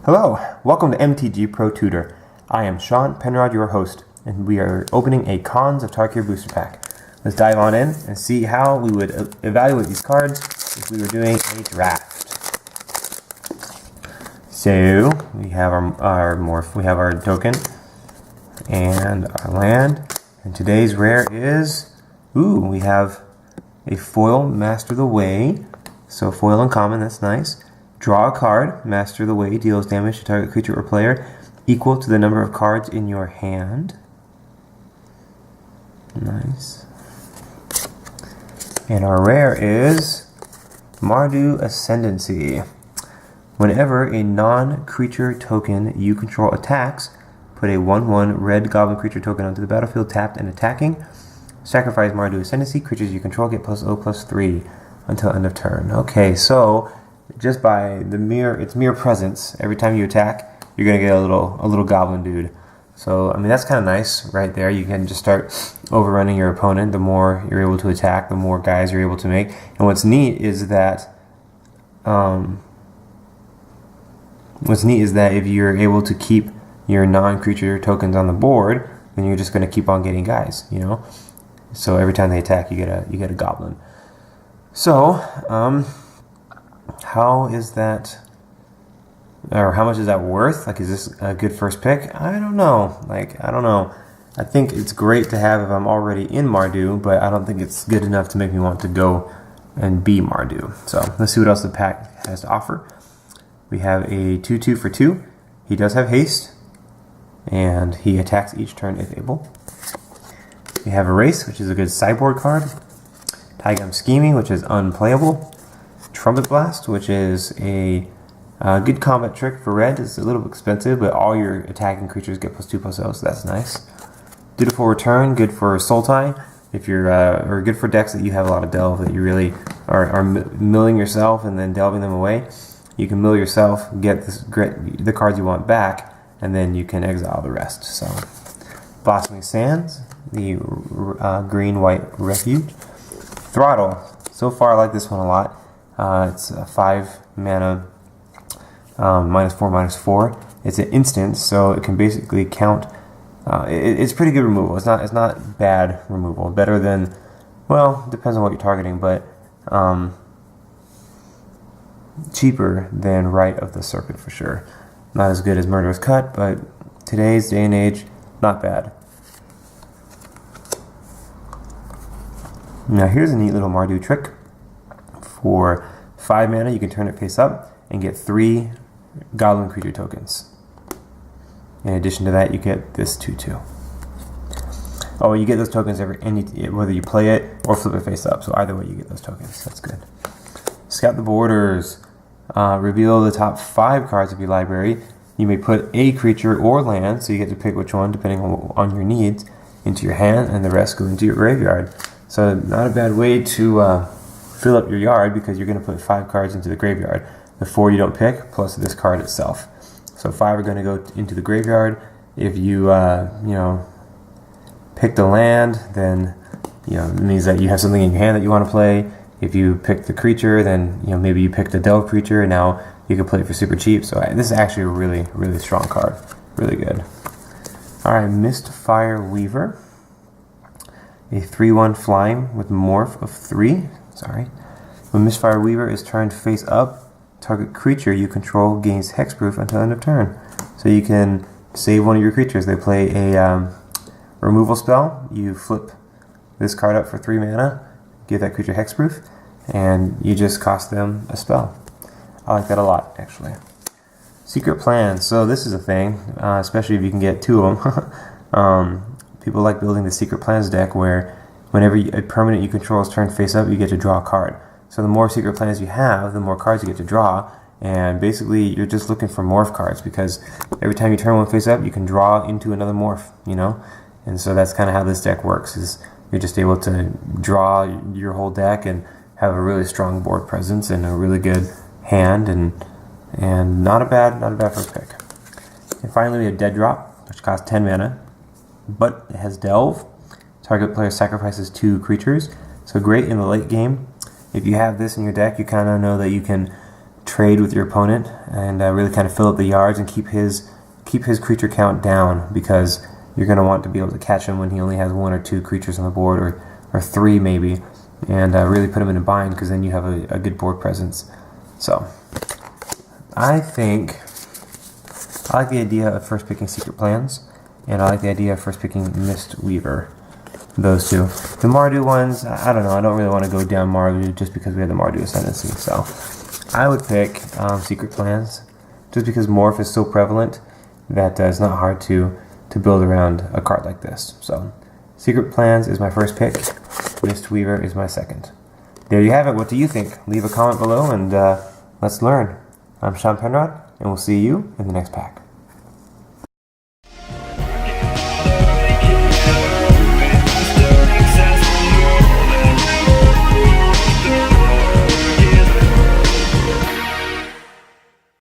Hello, welcome to MTG Pro Tutor. I am Sean Penrod, your host, and we are opening a Cons of Tarkir booster pack. Let's dive on in and see how we would evaluate these cards if we were doing a draft. So we have our morph, we have our token and our land, and today's rare is we have a foil Master the Way. So foil uncommon, that's nice. Draw a card. Master the Way deals damage to target creature or player equal to the number of cards in your hand. Nice. And our rare is Mardu Ascendancy. Whenever a non-creature token you control attacks, put a 1/1 red goblin creature token onto the battlefield tapped and attacking. Sacrifice Mardu Ascendancy. Creatures you control get +0/+3 until end of turn. Okay, so just by its mere presence, every time you attack, you're gonna get a little goblin dude. So I mean that's kind of nice right there. You can just start overrunning your opponent. The more you're able to attack, the more guys you're able to make. And what's neat is that if you're able to keep your non-creature tokens on the board, then you're just gonna keep on getting guys. You know. So every time they attack, you get a goblin. So how is that, or how much is that worth? Like, is this a good first pick? I don't know. I think it's great to have if I'm already in Mardu, but I don't think it's good enough to make me want to go and be Mardu. So let's see what else the pack has to offer. We have a 2/2 for 2. He does have haste, and he attacks each turn if able. We have Erase, which is a good sideboard card. Taigam Scheming, which is unplayable. Trumpet Blast, which is a good combat trick for red. It's a little expensive, but all your attacking creatures get +2/+0, so that's nice. Dutiful Return, good for Sultai. If you're or good for decks that you have a lot of delve, that you really are milling yourself and then delving them away. You can mill yourself, get the cards you want back, and then you can exile the rest. So, Blossoming Sands, the green-white refuge. Throttle. So far, I like this one a lot. It's a 5 mana, -4/-4. It's an instant, so it can basically count. It's pretty good removal. It's not bad removal. Better than, well, depends on what you're targeting, but cheaper than Rite of the Serpent for sure. Not as good as Murderous Cut, but today's day and age, not bad. Now here's a neat little Mardu trick. For 5 mana, you can turn it face up and get 3 goblin creature tokens. In addition to that, you get this 2/2. Oh, you get those tokens whether you play it or flip it face up. So either way, you get those tokens. That's good. Scout the borders. Reveal the top 5 cards of your library. You may put a creature or land, so you get to pick which one depending on your needs, into your hand, and the rest go into your graveyard. So not a bad way to fill up your yard, because you're going to put 5 cards into the graveyard. The 4 you don't pick, plus this card itself. So 5 are going to go into the graveyard. If you pick the land, then it means that you have something in your hand that you want to play. If you pick the creature, then maybe you picked a delve creature, and now you can play it for super cheap. So this is actually a really, really strong card. Really good. All right, Mistfire Weaver. A 3/1 flying with morph of 3. When Mistfire Weaver is turned face up, target creature you control gains hexproof until end of turn. So you can save one of your creatures. They play a removal spell. You flip this card up for 3 mana, give that creature hexproof, and you just cost them a spell. I like that a lot, actually. Secret Plans. So this is a thing, especially if you can get 2 of them. People like building the Secret Plans deck where whenever a permanent you control is turned face up, you get to draw a card. So the more Secret Plans you have, the more cards you get to draw, and basically you're just looking for morph cards, because every time you turn one face up, you can draw into another morph, And so that's kind of how this deck works, is you're just able to draw your whole deck and have a really strong board presence and a really good hand, and not a bad first pick. And finally we have Dead Drop, which costs 10 mana. But it has Delve. Target player sacrifices 2 creatures. So great in the late game. If you have this in your deck, you kind of know that you can trade with your opponent and really kind of fill up the yards and keep his creature count down, because you're going to want to be able to catch him when he only has 1 or 2 creatures on the board, or 3 maybe, and really put him in a bind, because then you have a good board presence. So I think I like the idea of first picking Secret Plans, and I like the idea of first picking Mistweaver. Those two. The Mardu ones, I don't know. I don't really want to go down Mardu just because we have the Mardu Ascendancy. So I would pick Secret Plans, just because Morph is so prevalent that it's not hard to build around a card like this. So Secret Plans is my first pick. Mistweaver is my second. There you have it. What do you think? Leave a comment below and let's learn. I'm Sean Penrod, and we'll see you in the next pack.